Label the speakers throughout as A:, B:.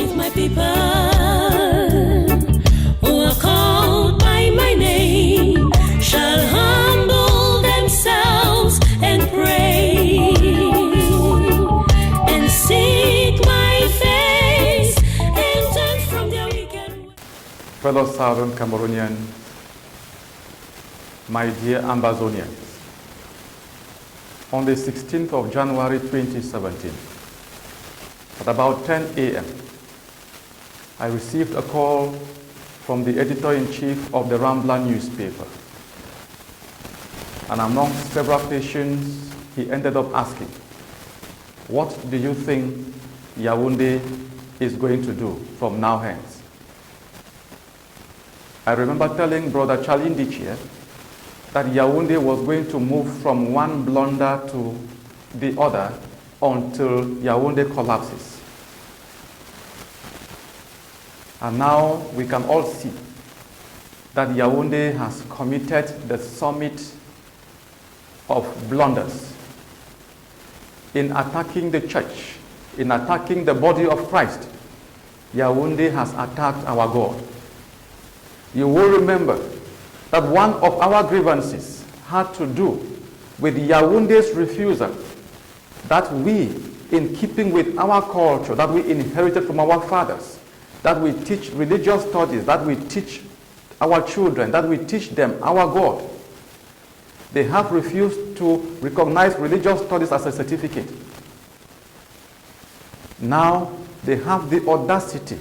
A: If my people who are called by my name shall humble themselves and pray and seek my face and turn from their wicked ways.
B: Fellow Southern Cameroonians, my dear Ambazonians, on the 16th of January 2017, at about 10 a.m., I received a call from the editor-in-chief of the Rambler newspaper. And among several questions, he ended up asking, what do you think Yaoundé is going to do from now hence? I remember telling Brother Charlie Ndichie that Yaoundé was going to move from one blunder to the other until Yaoundé collapses. And now we can all see that Yaoundé has committed the summit of blunders in attacking the church, in attacking the body of Christ. Yaoundé has attacked our God. You will remember that one of our grievances had to do with Yaoundé's refusal that we, in keeping with our culture that we inherited from our fathers, that we teach religious studies, that we teach our children, that we teach them our God. They have refused to recognize religious studies as a certificate. Now they have the audacity.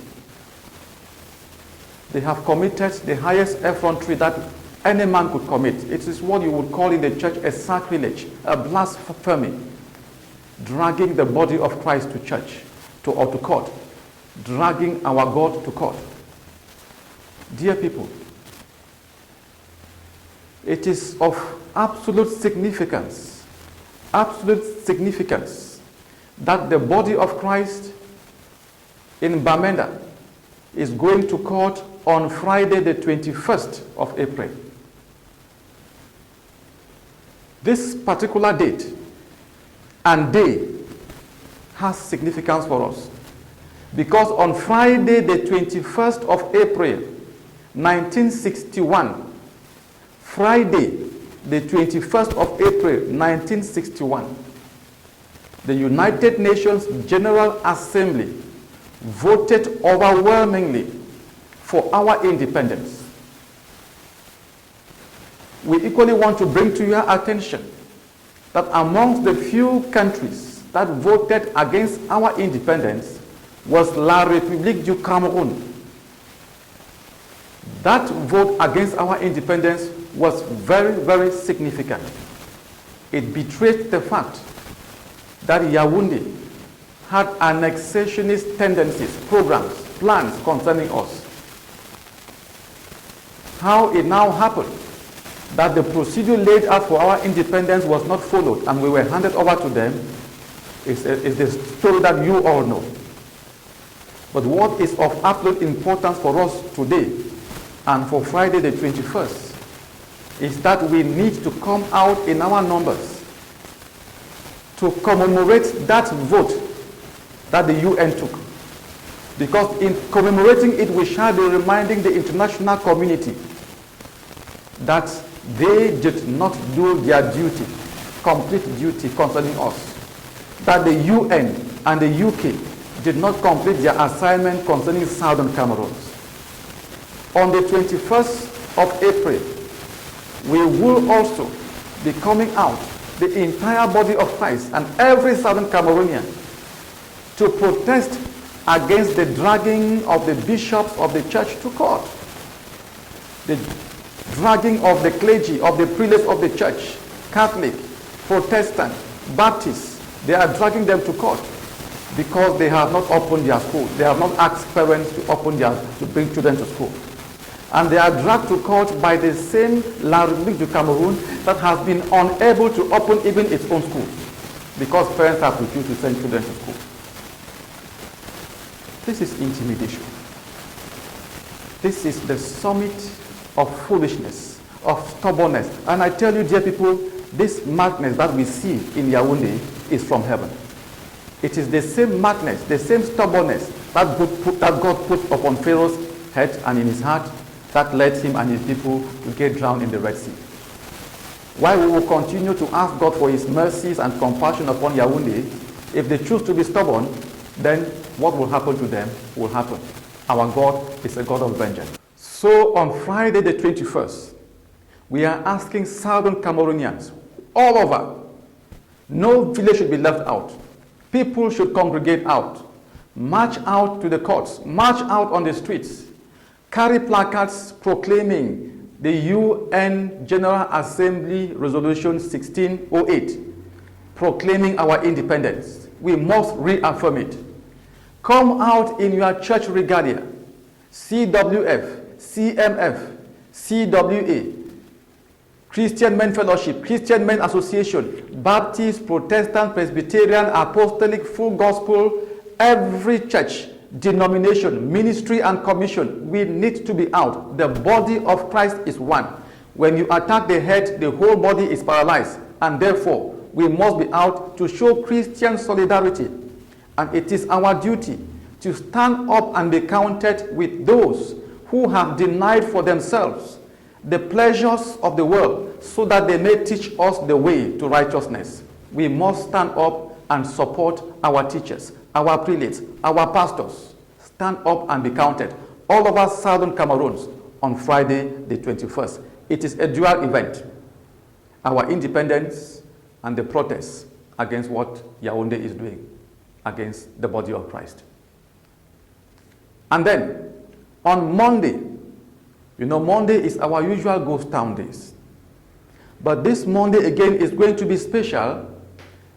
B: They have committed the highest effrontery that any man could commit. It is what you would call in the church a sacrilege, a blasphemy, dragging the body of Christ to church, or to court, dragging our God to court. Dear people, it is of absolute significance that the body of Christ in Bamenda is going to court on Friday the 21st of April. This particular date and day has significance for us because on Friday the 21st of April 1961, Friday the 21st of April 1961, the United Nations General Assembly voted overwhelmingly for our independence. We equally want to bring to your attention that amongst the few countries that voted against our independence was La République du Cameroun. That vote against our independence was very, very significant. It betrayed the fact that Yaoundé had annexationist tendencies, programs, plans concerning us. How it now happened that the procedure laid out for our independence was not followed and we were handed over to them is the story that you all know. But what is of absolute importance for us today and for Friday the 21st is that we need to come out in our numbers to commemorate that vote that the UN took. Because in commemorating it, we shall be reminding the international community that they did not do their duty, complete duty concerning us. That the UN and the UK did not complete their assignment concerning Southern Cameroon. On the 21st of April, we will also be coming out, the entire body of Christ and every Southern Cameroonian, to protest against the dragging of the bishops of the church to court. The dragging of the clergy, of the prelates of the church, Catholic, Protestant, Baptist, they are dragging them to court because they have not opened their school. They have not asked parents to bring children to school. And they are dragged to court by the same La République du Cameroun that has been unable to open even its own schools because parents have refused to send children to school. This is intimidation. This is the summit of foolishness, of stubbornness. And I tell you, dear people, this madness that we see in Yaoundé is from heaven. It is the same madness, the same stubbornness that God put upon Pharaoh's head and in his heart, that led him and his people to get drowned in the Red Sea. While we will continue to ask God for his mercies and compassion upon Yaoundé, if they choose to be stubborn, then what will happen to them will happen. Our God is a God of vengeance. So on Friday the 21st, we are asking Southern Cameroonians all over, no village should be left out. People should congregate out, march out to the courts, march out on the streets, carry placards proclaiming the UN General Assembly Resolution 1608, proclaiming our independence. We must reaffirm it. Come out in your church regalia, CWF, CMF, CWA, Christian Men Fellowship, Christian Men Association, Baptist, Protestant, Presbyterian, Apostolic, Full Gospel, every church, denomination, ministry and commission, we need to be out. The body of Christ is one. When you attack the head, the whole body is paralyzed, and therefore we must be out to show Christian solidarity. And it is our duty to stand up and be counted with those who have denied for themselves the pleasures of the world so that they may teach us the way to righteousness. We must stand up and support our teachers, our prelates, our pastors. Stand up and be counted. All of us Southern Cameroons on Friday the 21st. It is a dual event. Our independence and the protest against what Yaoundé is doing against the body of Christ. And then on Monday, you know, Monday is our usual ghost town days. But this Monday again is going to be special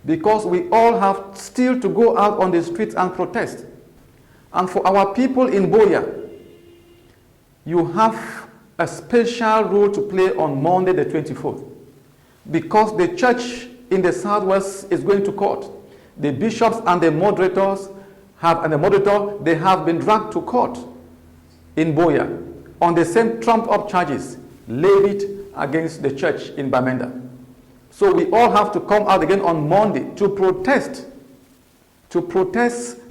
B: because we all have still to go out on the streets and protest. And for our people in Boya, you have a special role to play on Monday the 24th because the church in the southwest is going to court. The bishops and the moderators they have been dragged to court in Boya on the same trumped-up charges levied against the church in Bamenda. So we all have to come out again on Monday to protest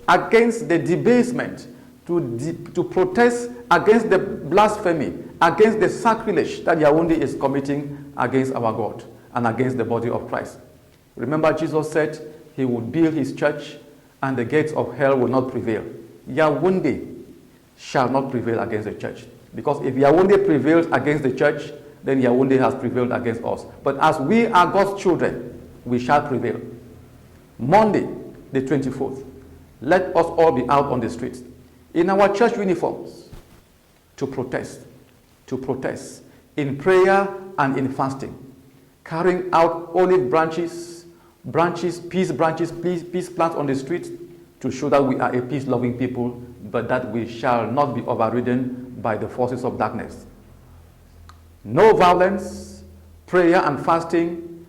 B: against the debasement, to protest against the blasphemy, against the sacrilege that Yaoundé is committing against our God and against the body of Christ. Remember, Jesus said he would build his church and the gates of hell will not prevail. Yaoundé shall not prevail against the church. Because if Yaoundé prevails against the church, then Yaoundé has prevailed against us. But as we are God's children, we shall prevail. Monday, the 24th, let us all be out on the streets in our church uniforms to protest in prayer and in fasting, carrying out olive branches, peace plants on the streets to show that we are a peace-loving people, but that we shall not be overridden by the forces of darkness. No violence, prayer and fasting,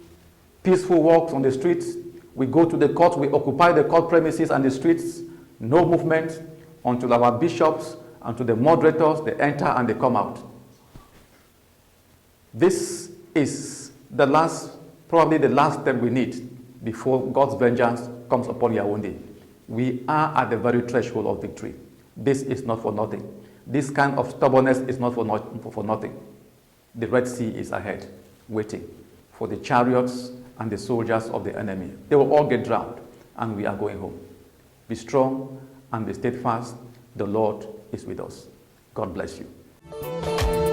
B: peaceful walks on the streets. We go to the court, we occupy the court premises and the streets. No movement until our bishops and to the moderators, they enter and they come out. This is probably the last step we need before God's vengeance comes upon Yaoundé. We are at the very threshold of victory. This is not for nothing. This kind of stubbornness is not for nothing. The Red Sea is ahead, waiting for the chariots and the soldiers of the enemy. They will all get drowned, and we are going home. Be strong and be steadfast. The Lord is with us. God bless you.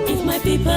A: If my people